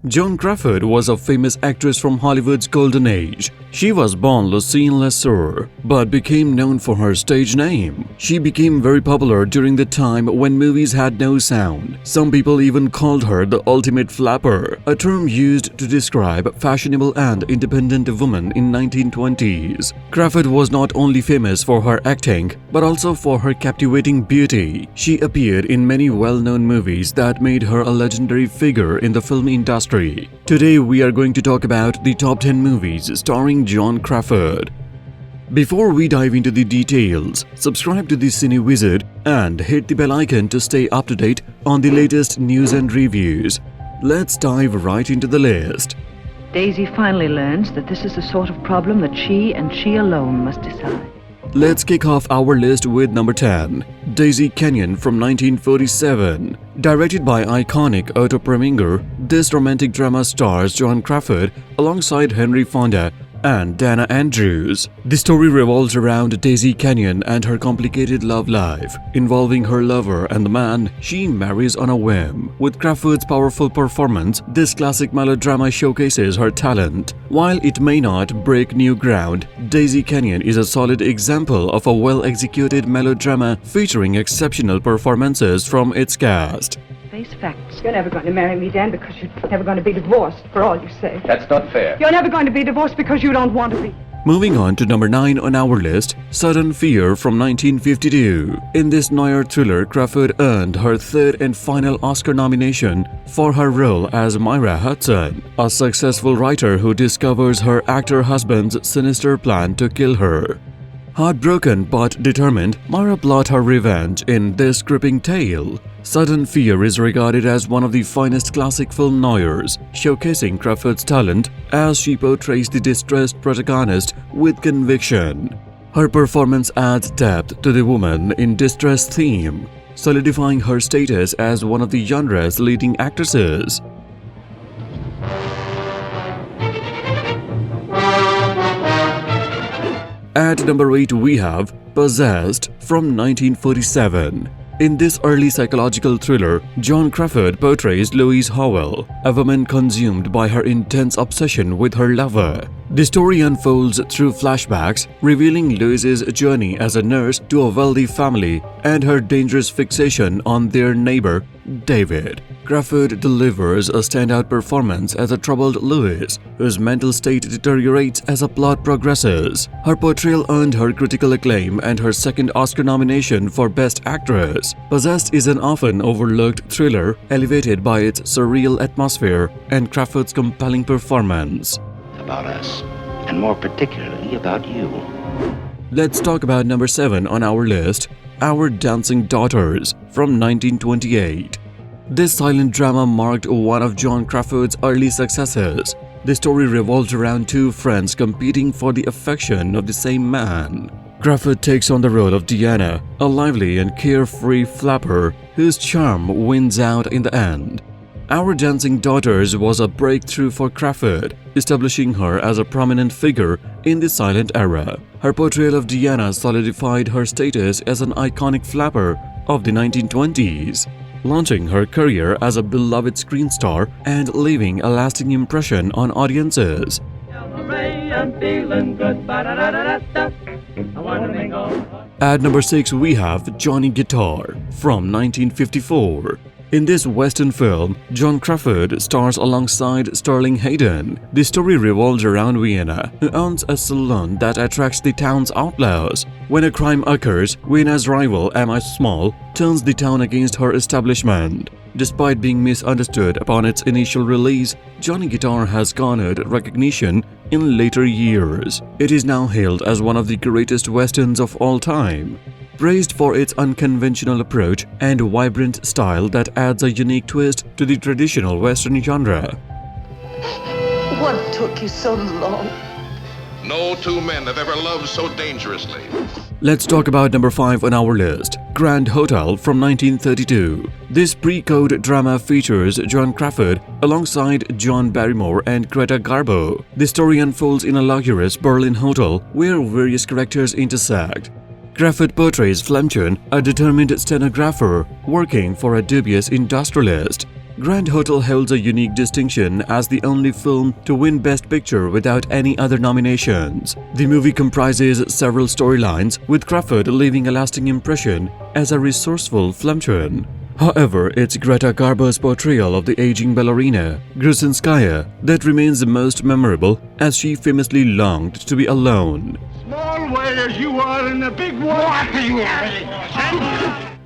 Joan Crawford was a famous actress from Hollywood's golden age. She was born Lucille Lesser, but became known for her stage name. She became very popular during the time when movies had no sound. Some people even called her the ultimate flapper, a term used to describe fashionable and independent women in 1920s. Crawford was not only famous for her acting, but also for her captivating beauty. She appeared in many well-known movies that made her a legendary figure in the film industry. Today we are going to talk about the top 10 movies starring Joan Crawford. Before we dive into the details, subscribe to the Cine Wizard and hit the bell icon to stay up to date on the latest news and reviews. Let's dive right into the list. Daisy finally learns that this is the sort of problem that she and she alone must decide. Let's kick off our list with number 10, Daisy Kenyon from 1947. Directed by iconic Otto Preminger, this romantic drama stars Joan Crawford alongside Henry Fonda and Dana Andrews. The story revolves around Daisy Kenyon and her complicated love life, involving her lover and the man she marries on a whim. With Crawford's powerful performance, this classic melodrama showcases her talent. While it may not break new ground, Daisy Kenyon is a solid example of a well-executed melodrama featuring exceptional performances from its cast. Face facts. You're never going to marry me, Dan, because you're never going to be divorced, for all you say. That's not fair. You're never going to be divorced because you don't want to be. Moving on to number 9 on our list, Sudden Fear from 1952. In this noir thriller, Crawford earned her third and final Oscar nomination for her role as Myra Hudson, a successful writer who discovers her actor husband's sinister plan to kill her. Heartbroken but determined, Myra plots her revenge in this gripping tale. Sudden Fear is regarded as one of the finest classic film noirs, showcasing Crawford's talent as she portrays the distressed protagonist with conviction. Her performance adds depth to the woman in distress theme, solidifying her status as one of the genre's leading actresses. At number 8 we have Possessed from 1947. In this early psychological thriller, Joan Crawford portrays Louise Howell, a woman consumed by her intense obsession with her lover. The story unfolds through flashbacks, revealing Louise's journey as a nurse to a wealthy family and her dangerous fixation on their neighbor, David. Crawford delivers a standout performance as a troubled Louise, whose mental state deteriorates as the plot progresses. Her portrayal earned her critical acclaim and her second Oscar nomination for Best Actress. Possessed is an often overlooked thriller, elevated by its surreal atmosphere and Crawford's compelling performance. About us, and more particularly about you. Let's talk about number 7 on our list, Our Dancing Daughters from 1928. This silent drama marked one of Joan Crawford's early successes. The story revolves around two friends competing for the affection of the same man. Crawford takes on the role of Diana, a lively and carefree flapper whose charm wins out in the end. Our Dancing Daughters was a breakthrough for Crawford, establishing her as a prominent figure in the silent era. Her portrayal of Diana solidified her status as an iconic flapper of the 1920s, launching her career as a beloved screen star and leaving a lasting impression on audiences. At number 6 we have Johnny Guitar from 1954. In this Western film, Joan Crawford stars alongside Sterling Hayden. The story revolves around Vienna, who owns a saloon that attracts the town's outlaws. When a crime occurs, Vienna's rival Emma Small turns the town against her establishment. Despite being misunderstood upon its initial release, Johnny Guitar has garnered recognition in later years. It is now hailed as one of the greatest westerns of all time, praised for its unconventional approach and vibrant style that adds a unique twist to the traditional Western genre. What took you so long? No two men have ever loved so dangerously. Let's talk about number 5 on our list, Grand Hotel from 1932. This pre-code drama features Joan Crawford alongside John Barrymore and Greta Garbo. The story unfolds in a luxurious Berlin hotel where various characters intersect. Crawford portrays Flemchen, a determined stenographer working for a dubious industrialist. Grand Hotel holds a unique distinction as the only film to win Best Picture without any other nominations. The movie comprises several storylines, with Crawford leaving a lasting impression as a resourceful flirtation. However, it's Greta Garbo's portrayal of the aging ballerina, Grusinskaya, that remains the most memorable, as she famously longed to be alone. Small way as you are in a big way.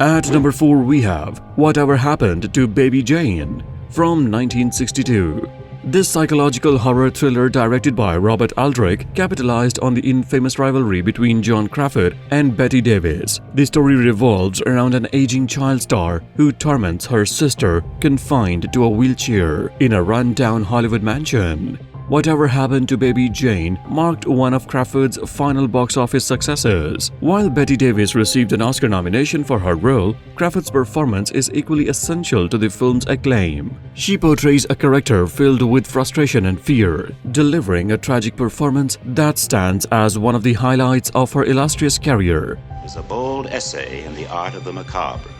At number 4 we have Whatever Happened to Baby Jane from 1962. This psychological horror thriller, directed by Robert Aldrich, capitalized on the infamous rivalry between Joan Crawford and Bette Davis. The story revolves around an aging child star who torments her sister, confined to a wheelchair in a run-down Hollywood mansion. Whatever Happened to Baby Jane marked one of Crawford's final box office successes. While Bette Davis received an Oscar nomination for her role, Crawford's performance is equally essential to the film's acclaim. She portrays a character filled with frustration and fear, delivering a tragic performance that stands as one of the highlights of her illustrious career. Is a bold essay in the art of the macabre,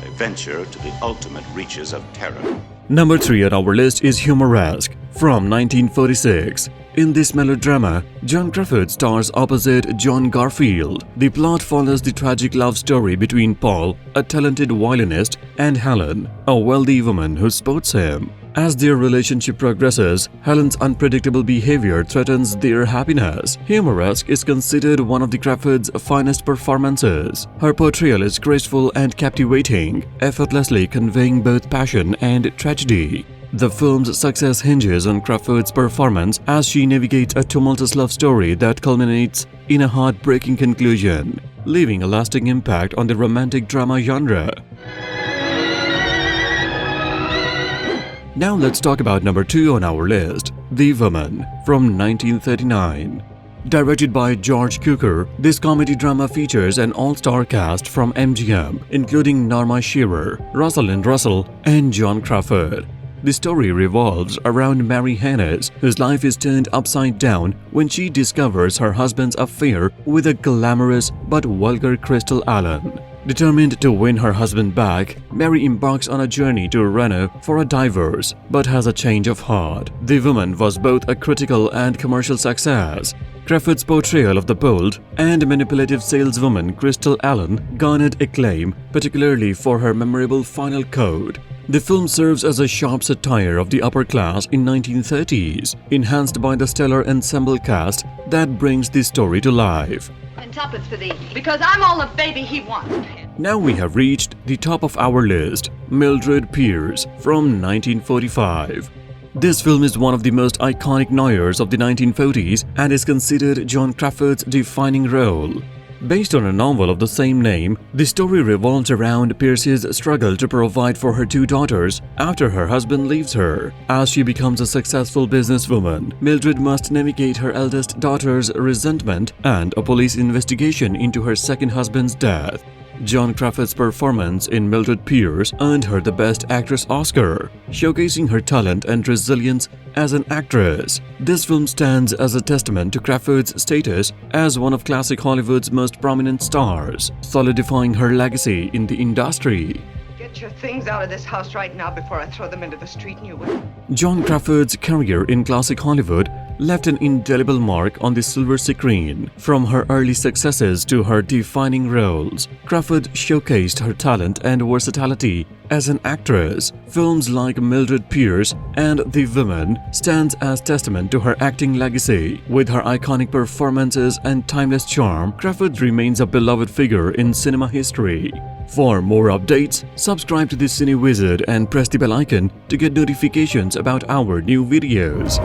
a venture to the ultimate reaches of terror. Number 3 on our list is Humoresque from 1946. In this melodrama, Joan Crawford stars opposite John Garfield. The plot follows the tragic love story between Paul, a talented violinist, and Helen, a wealthy woman who supports him. As their relationship progresses, Helen's unpredictable behavior threatens their happiness. Humoresque is considered one of the Crawford's finest performances. Her portrayal is graceful and captivating, effortlessly conveying both passion and tragedy. The film's success hinges on Crawford's performance as she navigates a tumultuous love story that culminates in a heartbreaking conclusion, leaving a lasting impact on the romantic drama genre. Now let's talk about number 2 on our list, The Woman from 1939. Directed by George Cukor, this comedy drama features an all-star cast from MGM, including Norma Shearer, Rosalind Russell, and Joan Crawford. The story revolves around Mary Hannes, whose life is turned upside down when she discovers her husband's affair with a glamorous but vulgar Crystal Allen. Determined to win her husband back, Mary embarks on a journey to Reno for a divorce, but has a change of heart. The Woman was both a critical and commercial success. Crawford's portrayal of the bold and manipulative saleswoman Crystal Allen garnered acclaim, particularly for her memorable final quote. The film serves as a sharp satire of the upper class in 1930s, enhanced by the stellar ensemble cast that brings the story to life. And tuppence for thee, because I'm all the baby he wants. Now we have reached the top of our list, Mildred Pierce from 1945. This film is one of the most iconic noirs of the 1940s and is considered Joan Crawford's defining role. Based on a novel of the same name, the story revolves around Pierce's struggle to provide for her 2 daughters after her husband leaves her. As she becomes a successful businesswoman, Mildred must navigate her eldest daughter's resentment and a police investigation into her second husband's death. Joan Crawford's performance in Mildred Pierce earned her the Best Actress Oscar, showcasing her talent and resilience as an actress. This film stands as a testament to Crawford's status as one of classic Hollywood's most prominent stars, solidifying her legacy in the industry. Get your things out of this house right now before I throw them into the street and you will. Joan Crawford's career in classic Hollywood left an indelible mark on the silver screen. From her early successes to her defining roles, Crawford showcased her talent and versatility as an actress. Films like Mildred Pierce and The Woman stands as testament to her acting legacy. With her iconic performances and timeless charm, Crawford remains a beloved figure in cinema history. For more updates, subscribe to the Cine Wizard and press the bell icon to get notifications about our new videos.